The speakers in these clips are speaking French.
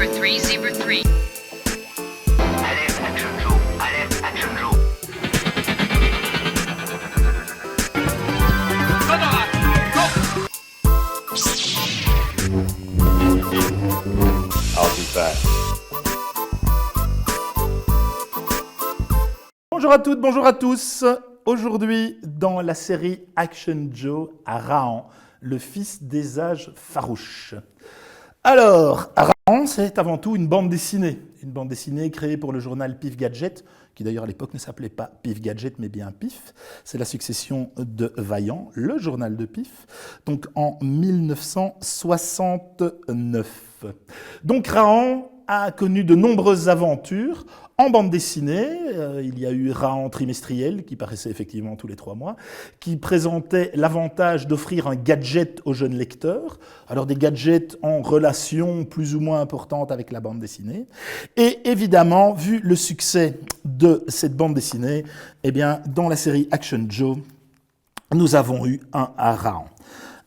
Zebra 3, Zebra 3. Alerte Action Joe. Alerte Action Joe. I'll be back. Bonjour à toutes, bonjour à tous. Aujourd'hui, dans la série Action Joe, à Rahan, le fils des âges farouches. Alors, Rahan, c'est avant tout une bande dessinée créée pour le journal Pif Gadget, qui d'ailleurs à l'époque ne s'appelait pas Pif Gadget, mais bien Pif. C'est la succession de Vaillant, le journal de Pif, donc en 1969. Donc Rahan a connu de nombreuses aventures en bande dessinée. Il y a eu Rahan trimestriel, qui paraissait effectivement tous les 3 mois, qui présentait l'avantage d'offrir un gadget aux jeunes lecteurs, alors des gadgets en relation plus ou moins importante avec la bande dessinée. Et évidemment, vu le succès de cette bande dessinée, eh bien, dans la série Action Joe, nous avons eu un Rahan.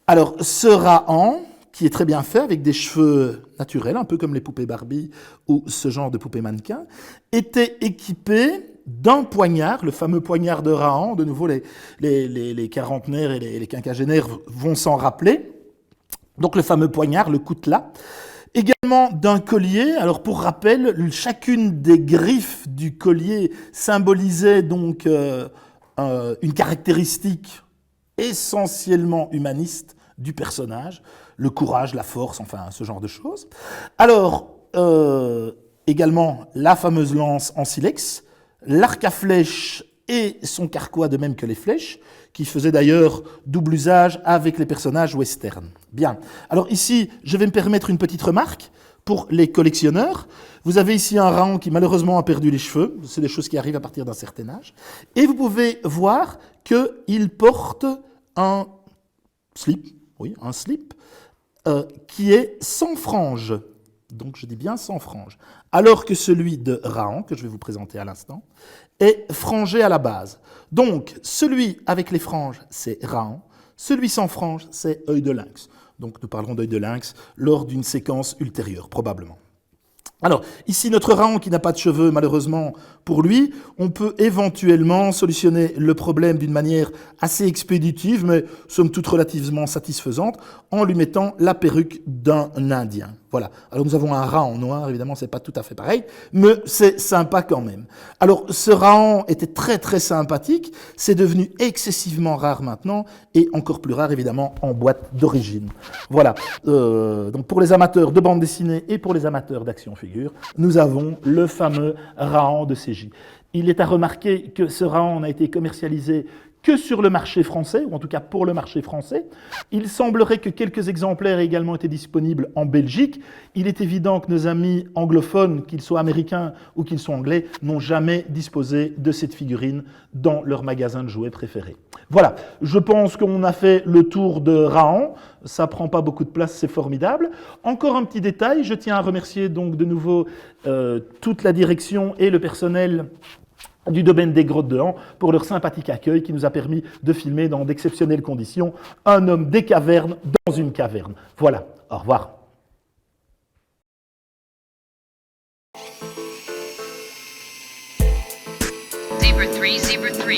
Alors, ce Rahan, qui est très bien fait, avec des cheveux naturels, un peu comme les poupées Barbie ou ce genre de poupées mannequins, était équipé d'un poignard, le fameux poignard de Rahan. De nouveau, les quarantenaires et les quinquagénaires vont s'en rappeler. Donc le fameux poignard, le coutelas. Également d'un collier. Alors pour rappel, chacune des griffes du collier symbolisait donc une caractéristique essentiellement humaniste du personnage, le courage, la force, enfin ce genre de choses. Alors, également la fameuse lance en silex, l'arc à flèches et son carquois de même que les flèches, qui faisait d'ailleurs double usage avec les personnages western. Bien, alors ici, je vais me permettre une petite remarque pour les collectionneurs. Vous avez ici un Rahan qui malheureusement a perdu les cheveux, c'est des choses qui arrivent à partir d'un certain âge, et vous pouvez voir qu'il porte un slip, qui est sans frange. Donc je dis bien sans frange. Alors que celui de Rahan, que je vais vous présenter à l'instant, est frangé à la base. Donc celui avec les franges, c'est Rahan. Celui sans frange, c'est œil de lynx. Donc nous parlerons d'œil de lynx lors d'une séquence ultérieure, probablement. Alors, ici, notre Rahan qui n'a pas de cheveux, malheureusement, pour lui, on peut éventuellement solutionner le problème d'une manière assez expéditive, mais somme toute relativement satisfaisante, en lui mettant la perruque d'un Indien. Voilà. Alors, nous avons un Rahan noir, évidemment, c'est pas tout à fait pareil, mais c'est sympa quand même. Alors, ce Rahan était très, très sympathique. C'est devenu excessivement rare maintenant, et encore plus rare, évidemment, en boîte d'origine. Voilà. Donc, pour les amateurs de bande dessinée et pour les amateurs d'action figure, nous avons le fameux Rahan de CJ. Il est à remarquer que ce Rahan n'a été commercialisé que sur le marché français, ou en tout cas pour le marché français. Il semblerait que quelques exemplaires aient également été disponibles en Belgique. Il est évident que nos amis anglophones, qu'ils soient américains ou qu'ils soient anglais, n'ont jamais disposé de cette figurine dans leur magasin de jouets préféré. Voilà, je pense qu'on a fait le tour de Rahan. Ça prend pas beaucoup de place, c'est formidable. Encore un petit détail, je tiens à remercier donc de nouveau toute la direction et le personnel du domaine des Grottes de Han pour leur sympathique accueil qui nous a permis de filmer dans d'exceptionnelles conditions un homme des cavernes dans une caverne. Voilà, au revoir. Zebra 3, Zebra 3.